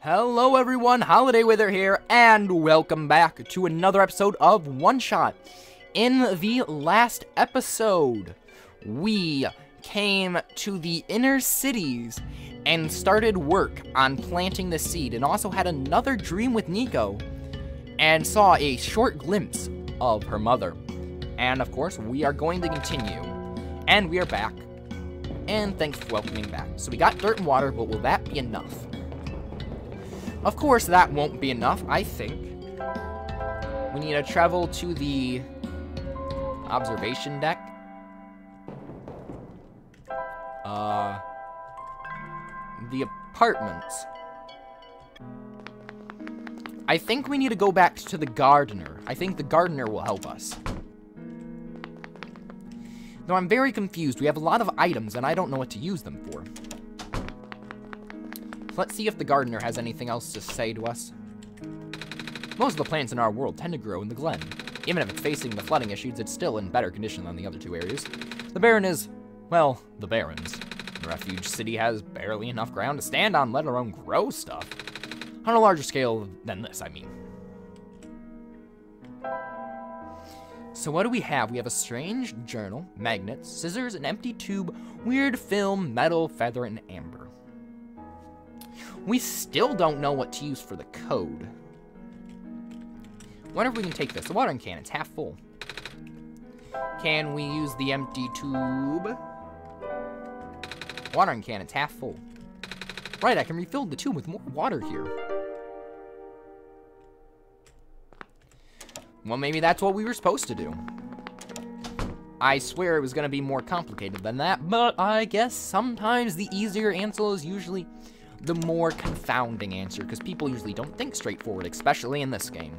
Hello everyone, Holiday Wither here, and welcome back to another episode of OneShot. In the last episode, we came to the inner cities and started work on planting the seed, and also had another dream with Nico, and saw a short glimpse of her mother. And of course, we are going to continue, and we are back, and thanks for welcoming back. So we got dirt and water, but will that be enough? Of course, that won't be enough, I think. We need to travel to the observation deck. The apartments. I think we need to go back to the gardener. I think the gardener will help us. Though I'm very confused. We have a lot of items, and I don't know what to use them for. Let's see if the gardener has anything else to say to us. Most of the plants in our world tend to grow in the glen. Even if it's facing the flooding issues, it's still in better condition than the other two areas. The Baron is, well, the Baron's. The Refuge city has barely enough ground to stand on, let alone grow stuff. On a larger scale than this, I mean. So what do we have? We have a strange journal, magnets, scissors, an empty tube, weird film, metal, feather, and amber. We still don't know what to use for the code. Wonder if we can take this. The watering can, it's half full. Can we use the empty tube? Watering can, it's half full. Right, I can refill the tube with more water here. Well, maybe that's what we were supposed to do. I swear it was going to be more complicated than that, but I guess sometimes the easier answer is usually the more confounding answer, because people usually don't think straightforward, especially in this game.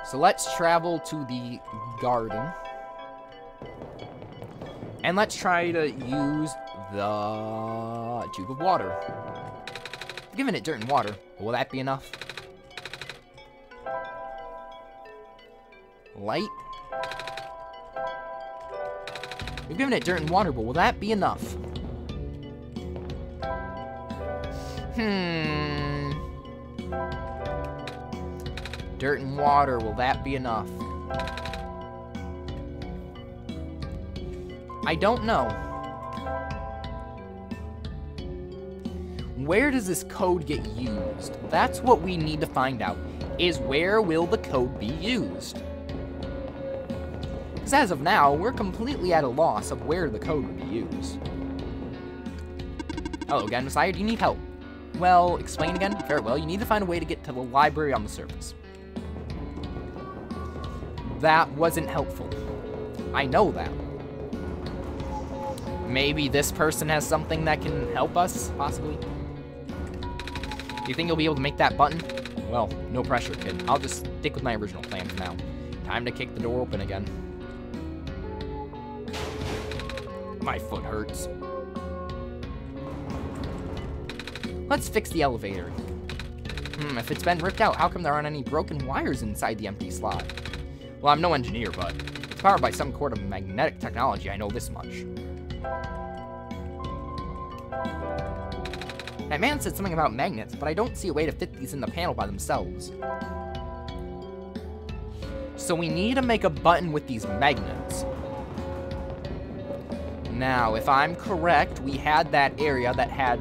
So let's travel to the garden. And let's try to use the tube of water. I've given it dirt and water. Will that be enough? Light. We've given it dirt and water, but will that be enough? Dirt and water, will that be enough? I don't know. Where does this code get used? That's what we need to find out, is where will the code be used? Because as of now, we're completely at a loss of where the code would be used. Hello again, Messiah, do you need help? Well, explain again? Very well, you need to find a way to get to the library on the surface. That wasn't helpful. I know that. Maybe this person has something that can help us, possibly? Do you think you'll be able to make that button? Well, no pressure, kid. I'll just stick with my original plan for now. Time to kick the door open again. My foot hurts. Let's fix the elevator. If it's been ripped out, how come there aren't any broken wires inside the empty slot? Well, I'm no engineer, but it's powered by some sort of magnetic technology, I know this much. That man said something about magnets, but I don't see a way to fit these in the panel by themselves. So we need to make a button with these magnets. Now, if I'm correct, we had that area that had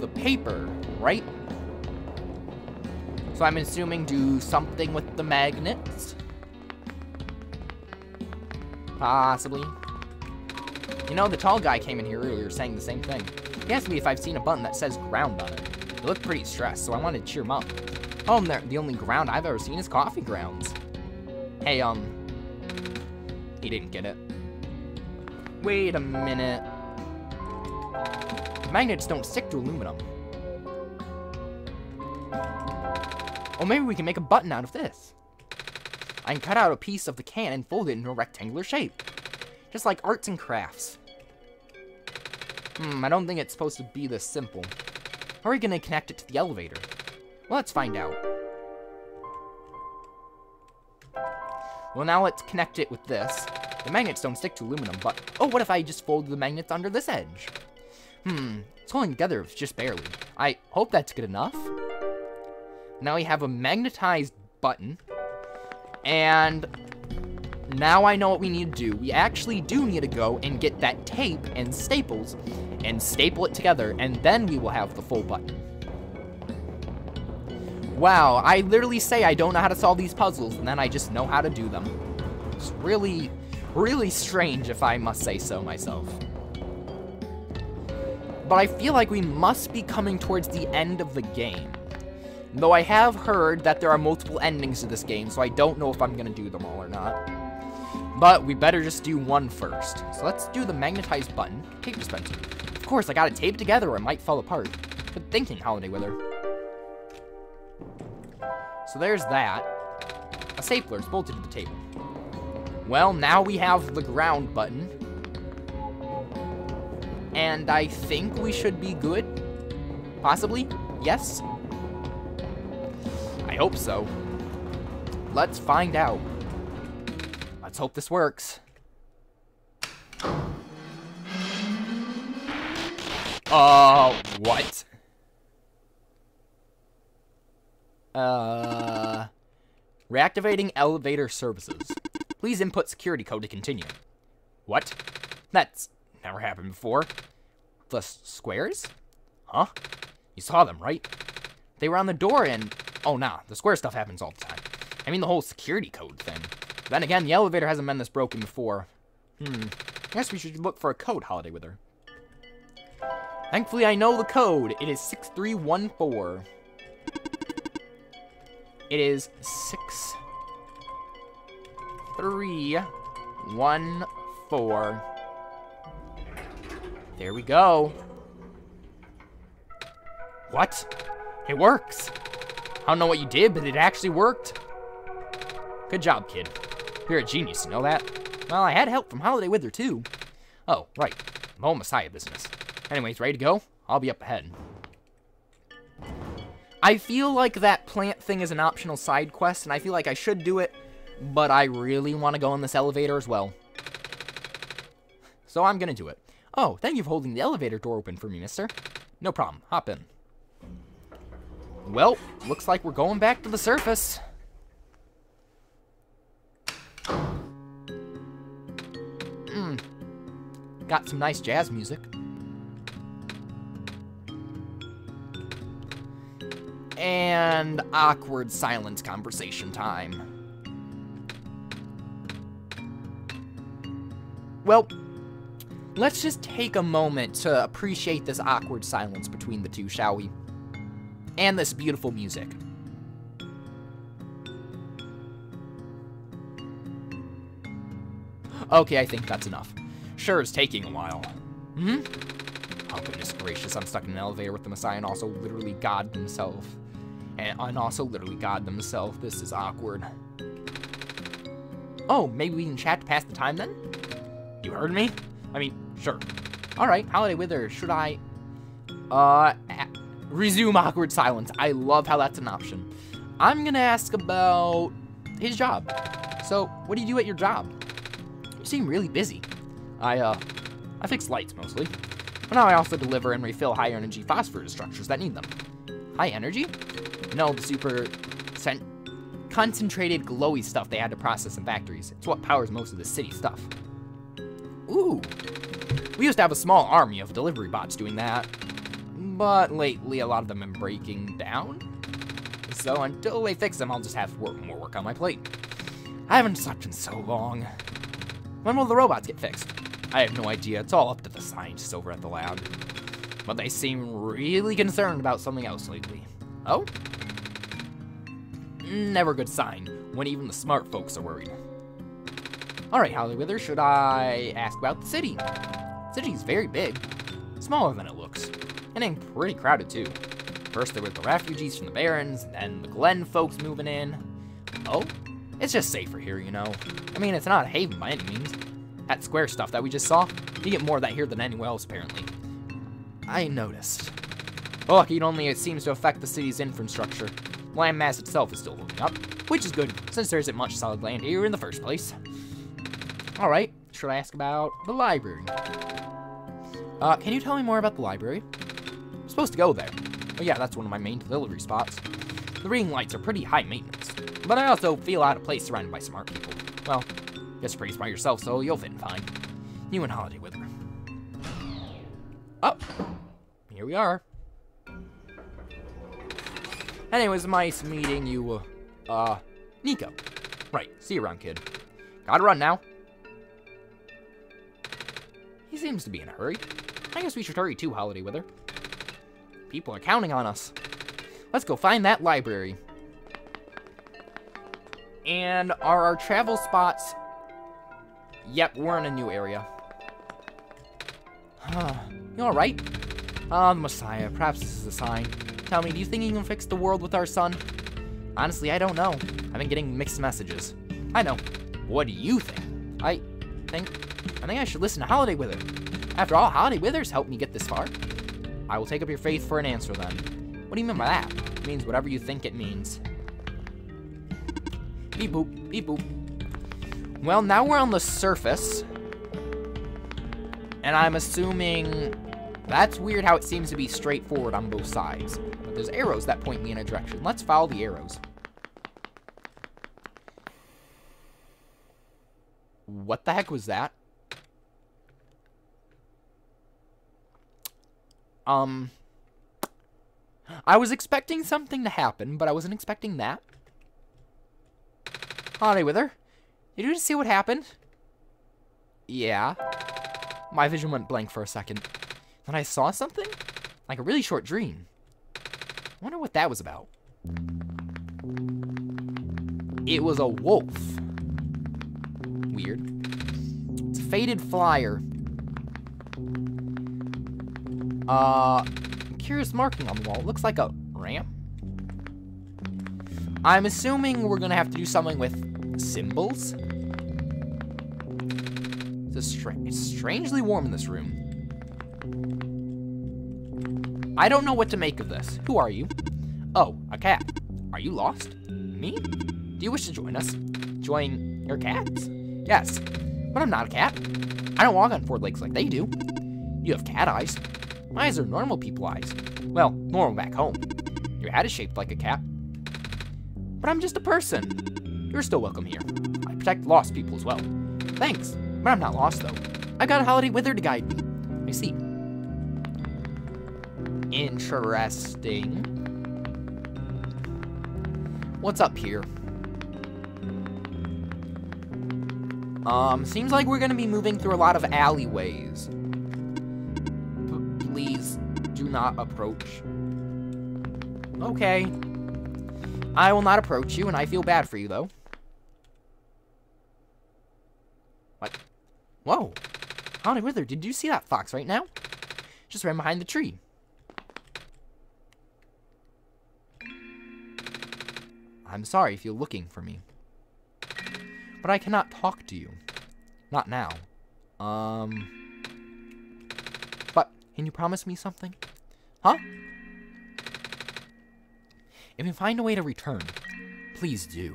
the paper, right? So I'm assuming do something with the magnets. Possibly. You know, the tall guy came in here earlier saying the same thing. He asked me if I've seen a button that says ground on it. He looked pretty stressed, so I wanted to cheer him up. Oh, and the only ground I've ever seen is coffee grounds. Hey, he didn't get it. Wait a minute. Magnets don't stick to aluminum. Oh, maybe we can make a button out of this. I can cut out a piece of the can and fold it into a rectangular shape. Just like arts and crafts. I don't think it's supposed to be this simple. How are we going to connect it to the elevator? Well, let's find out. Well, now let's connect it with this. The magnets don't stick to aluminum, but... Oh, what if I just fold the magnets under this edge? It's holding together just barely. I hope that's good enough. Now we have a magnetized button. And now I know what we need to do. We actually do need to go and get that tape and staples and staple it together, and then we will have the full button. Wow, I literally say I don't know how to solve these puzzles, and then I just know how to do them. It's really, really strange, if I must say so myself. But I feel like we must be coming towards the end of the game. Though I have heard that there are multiple endings to this game, so I don't know if I'm going to do them all or not. But we better just do one first. So let's do the magnetized button. Tape dispenser. Of course, I gotta tape it together or it might fall apart. Good thinking, Holiday Wither. So there's that. A stapler is bolted to the table. Well, now we have the ground button. And I think we should be good. Possibly? Yes? I hope so. Let's find out. Let's hope this works. What? Reactivating elevator services. Please input security code to continue. What? That's never happened before. The squares? Huh? You saw them, right? They were on the door and... Oh, nah. The square stuff happens all the time. I mean the whole security code thing. Then again, the elevator hasn't been this broken before. I guess we should look for a code, Holiday Wither. Thankfully, I know the code. It is 6314. It is 6314. There we go. What? It works. I don't know what you did, but it actually worked. Good job, kid. You're a genius, you know that? Well, I had help from Holiday Wither, too. Oh, right. The whole Messiah business. Anyways, ready to go? I'll be up ahead. I feel like that plant thing is an optional side quest, and I feel like I should do it, but I really want to go in this elevator as well. So I'm gonna do it. Oh, thank you for holding the elevator door open for me, mister. No problem. Hop in. Well, looks like we're going back to the surface. Got some nice jazz music. And awkward silence conversation time. Well, let's just take a moment to appreciate this awkward silence between the two, shall we? And this beautiful music. Okay, I think that's enough. Sure is taking a while. Oh, goodness gracious, I'm stuck in an elevator with the Messiah and also literally God himself. And also literally God themselves. This is awkward. Oh, maybe we can chat to pass the time then? You heard me? I mean, sure. Alright, Holiday Wither, should I... resume awkward silence. I love how that's an option. I'm gonna ask about his job. So, what do you do at your job? You seem really busy. I fix lights mostly. But now I also deliver and refill high-energy phosphorus structures that need them. High energy? No, the super concentrated glowy stuff they had to process in factories. It's what powers most of the city stuff. Ooh. We used to have a small army of delivery bots doing that. But lately, a lot of them have been breaking down. So until they fix them, I'll just have more work on my plate. I haven't slept in so long. When will the robots get fixed? I have no idea. It's all up to the scientists over at the lab. But they seem really concerned about something else lately. Oh? Never a good sign, when even the smart folks are worried. Alright, Holiday Wither, should I ask about the city? The city's very big. Smaller than it looks. And pretty crowded, too. First there were the refugees from the Barrens, then the Glen folks moving in. Oh? It's just safer here, you know. I mean, it's not a haven by any means. That square stuff that we just saw, you get more of that here than anywhere else, apparently. I noticed. Oh, lucky it seems to affect the city's infrastructure. Land mass itself is still holding up, which is good, since there isn't much solid land here in the first place. Alright, should I ask about the library? Can you tell me more about the library? I'm supposed to go there. But yeah, that's one of my main delivery spots. The reading lights are pretty high maintenance, but I also feel out of place surrounded by smart people. Well, guess you're pretty smart yourself, so you'll fit in fine. You and Holiday Wither. Oh, here we are. Anyways, nice meeting you, Nico. Right, see you around, kid. Gotta run now. He seems to be in a hurry. I guess we should hurry too, Holiday Wither. People are counting on us. Let's go find that library. And are our travel spots... Yep, we're in a new area. You alright? The Messiah. Perhaps this is a sign. Tell me, do you think you can fix the world with our son? Honestly, I don't know. I've been getting mixed messages. I know. What do you think? I think I should listen to Holiday Wither. After all, Holiday Wither's helped me get this far. I will take up your faith for an answer then. What do you mean by that? It means whatever you think it means. Beep boop, beep boop. Well, now we're on the surface. And I'm assuming... That's weird how it seems to be straightforward on both sides. But there's arrows that point me in a direction. Let's follow the arrows. What the heck was that? I was expecting something to happen, but I wasn't expecting that. Holiday Wither, did you just see what happened? Yeah. My vision went blank for a second. Then I saw something? Like a really short dream. I wonder what that was about. It was a wolf. Weird. It's a faded flyer. Curious marking on the wall. It looks like a ramp. I'm assuming we're gonna have to do something with symbols. It's strangely warm in this room. I don't know what to make of this. Who are you? Oh, a cat. Are you lost? Me? Do you wish to join us? Join your cats? Yes, but I'm not a cat. I don't walk on four legs like they do. You have cat eyes. My eyes are normal people eyes. Well, normal back home. Your hat is shaped like a cat. But I'm just a person. You're still welcome here. I protect lost people as well. Thanks, but I'm not lost though. I've got a Holiday Wither to guide me. I see. Interesting. What's up here? Seems like we're gonna be moving through a lot of alleyways. Please do not approach. Okay. I will not approach you, and I feel bad for you, though. What? Whoa. Holiday Wither, did you see that fox right now? Just ran behind the tree. I'm sorry if you're looking for me. But I cannot talk to you. Not now. But, can you promise me something? Huh? If you find a way to return, please do.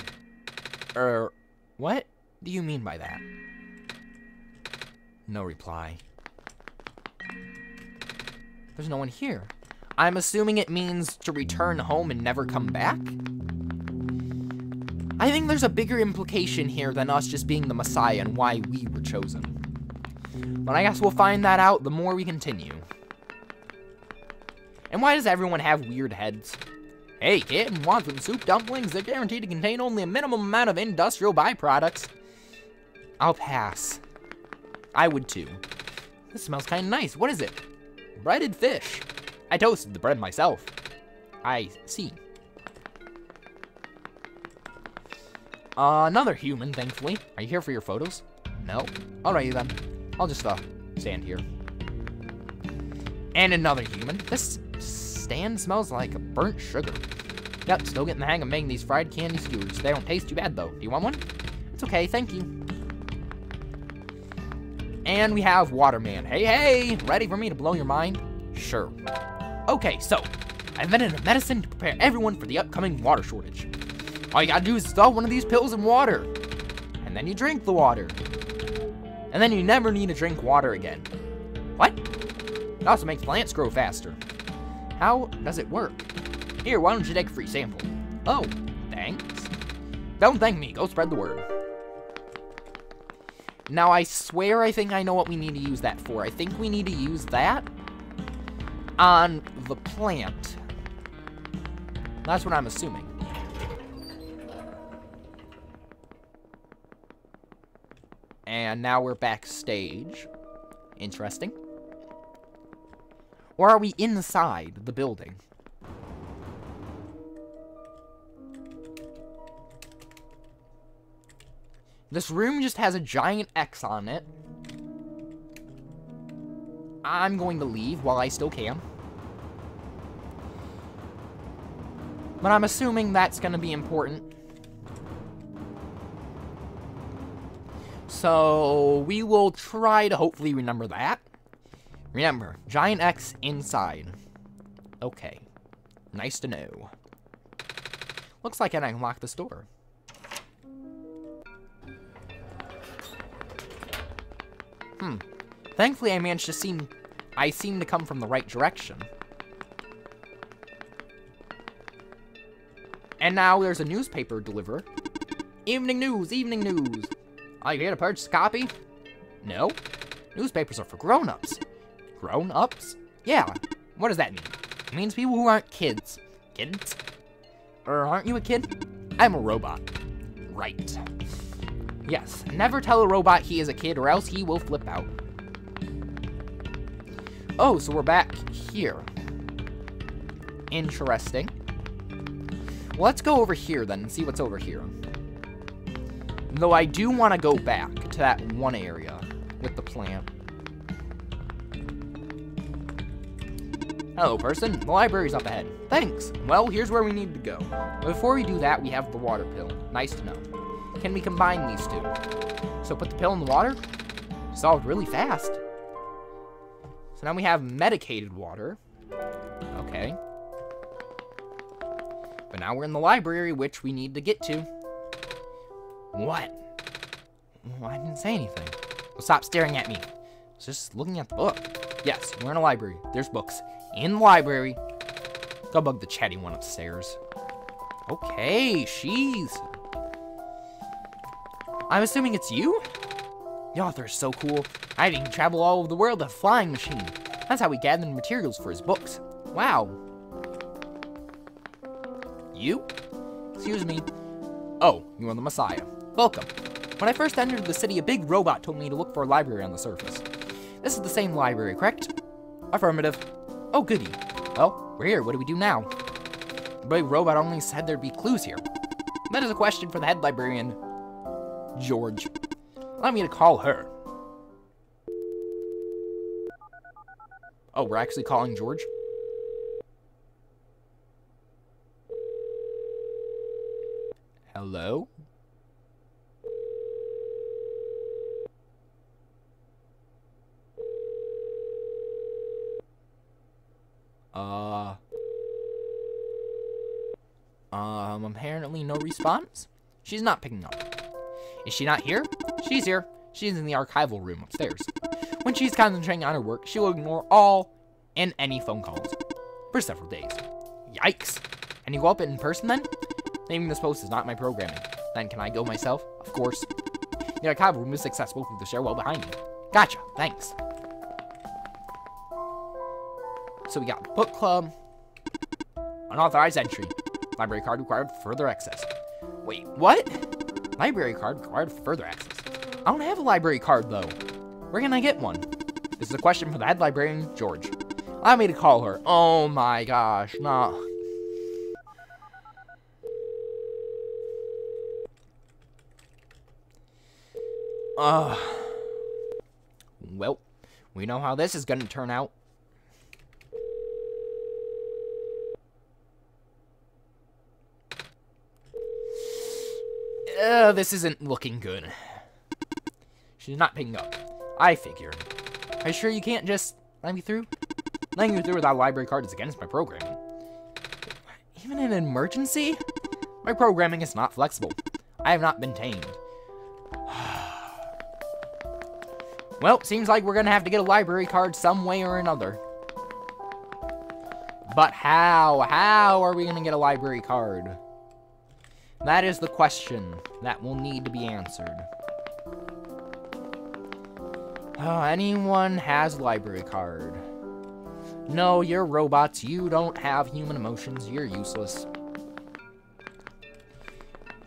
What do you mean by that? No reply. There's no one here. I'm assuming it means to return home and never come back? I think there's a bigger implication here than us just being the Messiah and why we were chosen. But I guess we'll find that out the more we continue. And why does everyone have weird heads? Hey kid, want some soup dumplings? They're guaranteed to contain only a minimum amount of industrial byproducts. I'll pass. I would too. This smells kind of nice. What is it? Breaded fish. I toasted the bread myself. I see. Another human, thankfully. Are you here for your photos? No. Alrighty then. I'll just, stand here. And another human. This stand smells like burnt sugar. Yep, still getting the hang of making these fried candy skewers. They don't taste too bad, though. Do you want one? It's okay, thank you. And we have Waterman. Hey, hey! Ready for me to blow your mind? Sure. Okay, so, I invented a medicine to prepare everyone for the upcoming water shortage. All you gotta do is dissolve one of these pills in water. And then you drink the water. And then you never need to drink water again. What? It also makes plants grow faster. How does it work? Here, why don't you take a free sample? Oh, thanks. Don't thank me. Go spread the word. Now, I swear I think I know what we need to use that for. I think we need to use that on the plant. That's what I'm assuming. And now we're backstage. Interesting. Or are we inside the building? This room just has a giant X on it. I'm going to leave while I still can. But I'm assuming that's going to be important. So we will try to hopefully remember that. Remember, giant X inside. Okay. Nice to know. Looks like I can unlock this door. Thankfully, I managed to seem to come from the right direction. And now there's a newspaper deliverer. Evening news, evening news. Are you here to purchase a copy? No. Newspapers are for grown-ups. Grown-ups? Yeah. What does that mean? It means people who aren't kids. Kids? Or aren't you a kid? I'm a robot. Right. Yes. Never tell a robot he is a kid or else he will flip out. Oh, so we're back here. Interesting. Well, let's go over here then and see what's over here. Though I do want to go back to that one area with the plant. Hello, person. The library's up ahead. Thanks. Well, here's where we need to go. But before we do that, we have the water pill. Nice to know. Can we combine these two? So put the pill in the water. Solved really fast. So now we have medicated water. Okay. But now we're in the library, which we need to get to. What? Well, I didn't say anything. Well, stop staring at me. I was just looking at the book. Yes, we're in a library. There's books in the library. Go bug the chatty one upstairs. Okay, she's... I'm assuming it's you? The author is so cool. I didn't travel all over the world with a flying machine. That's how he gathered materials for his books. Wow. You? Excuse me. Oh, you are the Messiah. Welcome. When I first entered the city, a big robot told me to look for a library on the surface. This is the same library, correct? Affirmative. Oh, goody. Well, we're here. What do we do now? The big robot only said there'd be clues here. That is a question for the head librarian, George. Allow me to call her. Oh, we're actually calling George? Hello? Apparently no response? She's not picking up. Is she not here? She's here. She's in the archival room upstairs. When she's concentrating on her work, she will ignore all and any phone calls for several days. Yikes. Can you go up in person then? Naming this post is not my programming. Then can I go myself? Of course. The archival room is accessible through the stairwell behind me. Gotcha. Thanks. So we got book club. Unauthorized entry. Library card required for further access. Wait, what? Library card required for further access. I don't have a library card, though. Where can I get one? This is a question for the head librarian, George. Allow me to call her. Oh my gosh, no. Well, we know how this is going to turn out. This isn't looking good. She's not picking up. I figured. Are you sure you can't just let me through? Letting you through without a library card is against my programming. Even in an emergency? My programming is not flexible. I have not been tamed. Well, seems like we're gonna have to get a library card some way or another. But how? How are we going to get a library card? That is the question that will need to be answered. Anyone has library card? No, you're robots. You don't have human emotions. You're useless.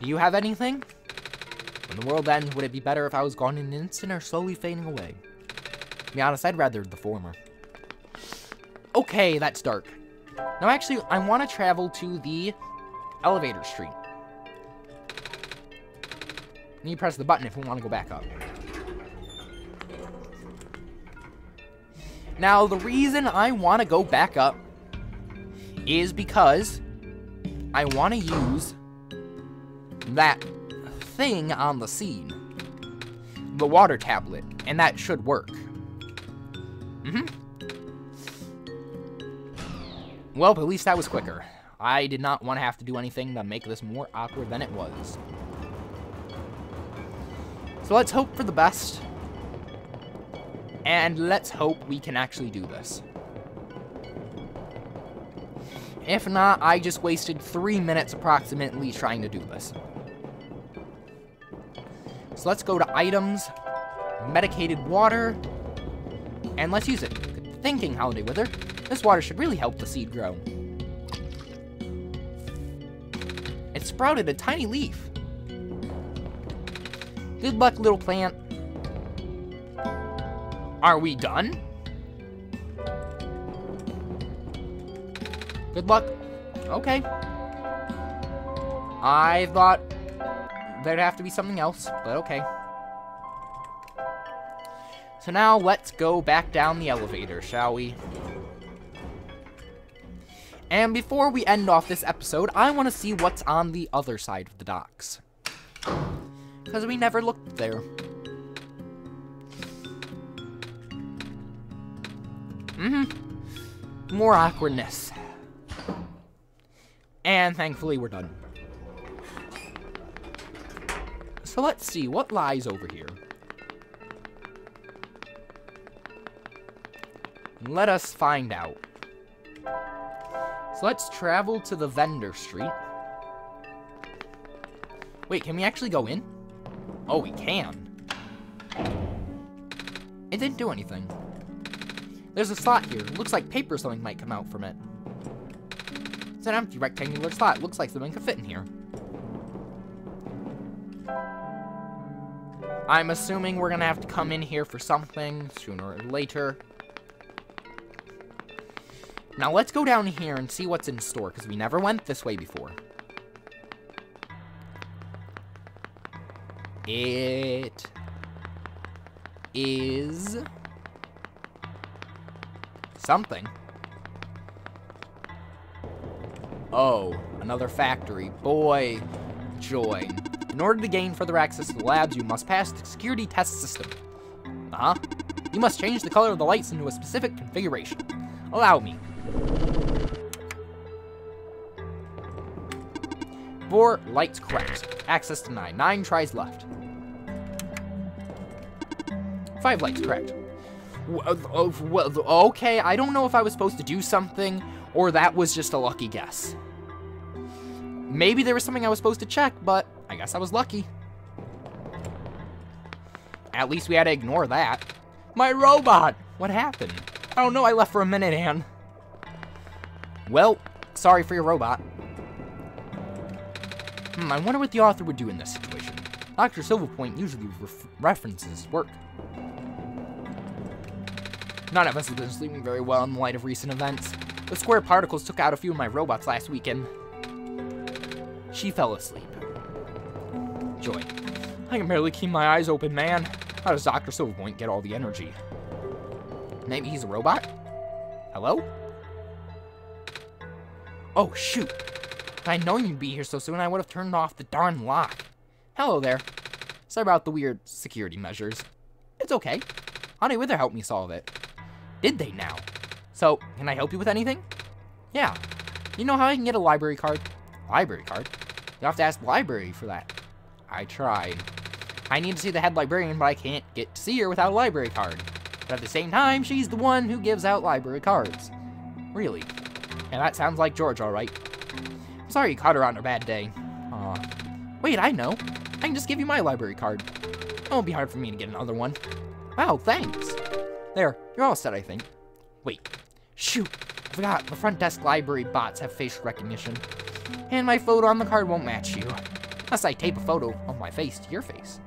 Do you have anything? When the world ends, would it be better if I was gone in an instant or slowly fading away? To be honest, I'd rather the former. Okay, that's dark. Now, actually, I want to travel to the elevator street. And you press the button if we want to go back up. Now, the reason I want to go back up is because I want to use that thing on the scene. The water tablet. And that should work. Well, at least that was quicker. I did not want to have to do anything to make this more awkward than it was. So let's hope for the best. And let's hope we can actually do this. If not, I just wasted 3 minutes approximately trying to do this. So let's go to items, medicated water, and let's use it. Good thinking, Holiday Wither. This water should really help the seed grow. It sprouted a tiny leaf. Good luck, little plant. Are we done? Good luck. Okay. I thought there'd have to be something else, but okay. So now let's go back down the elevator, shall we? And before we end off this episode, I want to see what's on the other side of the docks. Because we never looked there. More awkwardness. And thankfully we're done. So let's see, what lies over here? Let us find out. So let's travel to the vendor street. Wait, can we actually go in? Oh, we can. It didn't do anything. There's a slot here. It looks like paper or something might come out from it. It's an empty rectangular slot. It looks like something could fit in here. I'm assuming we're gonna have to come in here for something sooner or later. Now let's go down here and see what's in store, because we never went this way before. It is something. Oh, another factory. Boy, joy. In order to gain further access to the labs, you must pass the security test system. You must change the color of the lights into a specific configuration. Allow me. 4 lights correct. Access denied. 9 tries left. 5 lights correct. Well, okay, I don't know if I was supposed to do something, or that was just a lucky guess. Maybe there was something I was supposed to check, but I guess I was lucky. At least we had to ignore that. My robot! What happened? I don't know, I left for a minute, Anne. Well, sorry for your robot. I wonder what the author would do in this situation. Dr. Silverpoint usually references work. None of us have been sleeping very well in the light of recent events. The square particles took out a few of my robots last weekend. She fell asleep. Joy. I can barely keep my eyes open, man. How does Dr. Silverpoint get all the energy? Maybe he's a robot? Hello? Oh, shoot. If I'd known you'd be here so soon, I would have turned off the darn lock. Hello there. Sorry about the weird security measures. It's okay. Holiday Wither helped me solve it. Did they now? So, can I help you with anything? Yeah. You know how I can get a library card? Library card? You have to ask the library for that. I tried. I need to see the head librarian, but I can't get to see her without a library card. But at the same time, she's the one who gives out library cards. Really. Yeah, that sounds like George, alright. I'm sorry you caught her on her bad day. Wait, I know. I can just give you my library card. It won't be hard for me to get another one. Wow, thanks. There, you're all set, I think. Wait. Shoot. I forgot, the front desk library bots have facial recognition. And my photo on the card won't match you. Unless I tape a photo of my face to your face.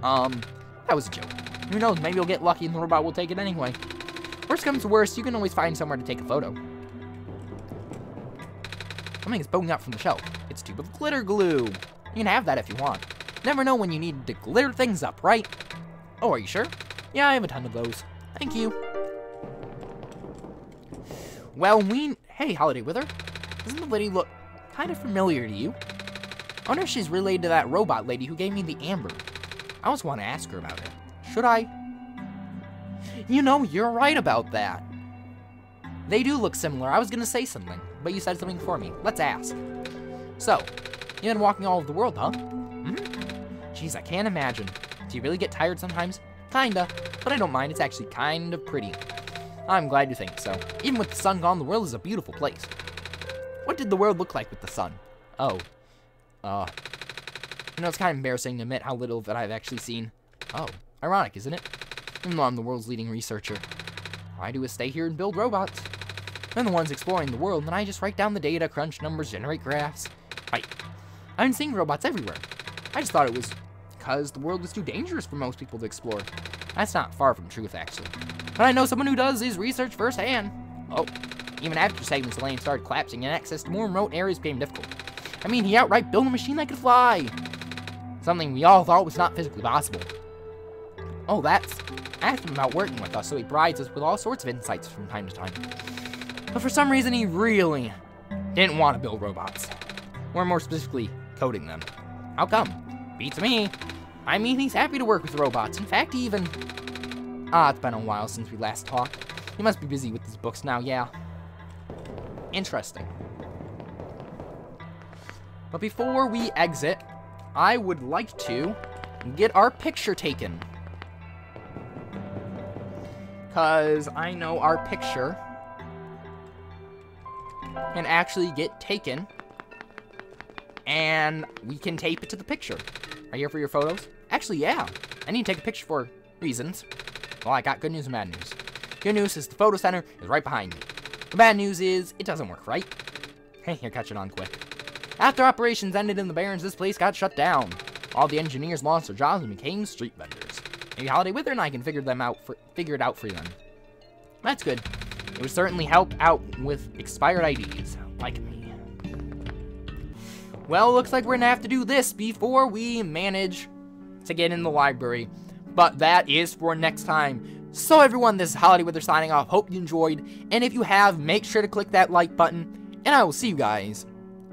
That was a joke. Who knows, maybe you'll get lucky and the robot will take it anyway. Worst comes to worst, you can always find somewhere to take a photo. Something is poking up from the shelf. It's a tube of glitter glue. You can have that if you want. Never know when you need to glitter things up, right? Oh, are you sure? Yeah, I have a ton of those. Thank you. Well, hey, Holiday Wither. Doesn't the lady look kind of familiar to you? I wonder if she's related to that robot lady who gave me the amber. I always want to ask her about it. Should I? You know, you're right about that. They do look similar. I was going to say something, but you said something for me. Let's ask. So, you've been walking all over the world, huh? Jeez, I can't imagine. Do you really get tired sometimes? Kinda, but I don't mind. It's actually kind of pretty. I'm glad you think so. Even with the sun gone, the world is a beautiful place. What did the world look like with the sun? Oh. You know, it's kind of embarrassing to admit how little that I've actually seen. Oh, ironic, isn't it? Even though I'm the world's leading researcher. All I do is stay here and build robots. They're the ones exploring the world, and I just write down the data, crunch numbers, generate graphs. Right. I've been seeing robots everywhere. I just thought it was because the world was too dangerous for most people to explore. That's not far from truth, actually. But I know someone who does his research firsthand. Oh, even after segments the land started collapsing and access to more remote areas became difficult. I mean, he outright built a machine that could fly. Something we all thought was not physically possible. Oh, that's asked him about working with us, so he provides us with all sorts of insights from time to time. But for some reason, he really didn't want to build robots. Or more specifically, coding them. How come? Beats me. I mean, he's happy to work with robots. In fact, he even... it's been a while since we last talked. He must be busy with his books now, yeah. Interesting. But before we exit, I would like to get our picture taken. Because I know our picture can actually get taken. And we can tape it to the picture. Are you here for your photos? Actually, yeah. I need to take a picture for reasons. Well, I got good news and bad news. Good news is the photo center is right behind me. The bad news is it doesn't work, right? Hey, you're catching on quick. After operations ended in the Barrens, this place got shut down. All the engineers lost their jobs and became street vendors. Maybe Holiday Wither and I can figure it out for them. That's good. It would certainly help out with expired IDs, like me. Well, looks like we're gonna have to do this before we manage to get in the library. But that is for next time. So everyone, this is Holiday Wither signing off. Hope you enjoyed. And if you have, make sure to click that like button. And I will see you guys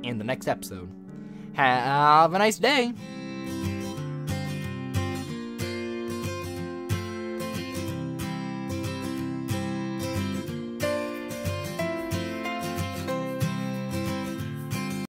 in the next episode. Have a nice day.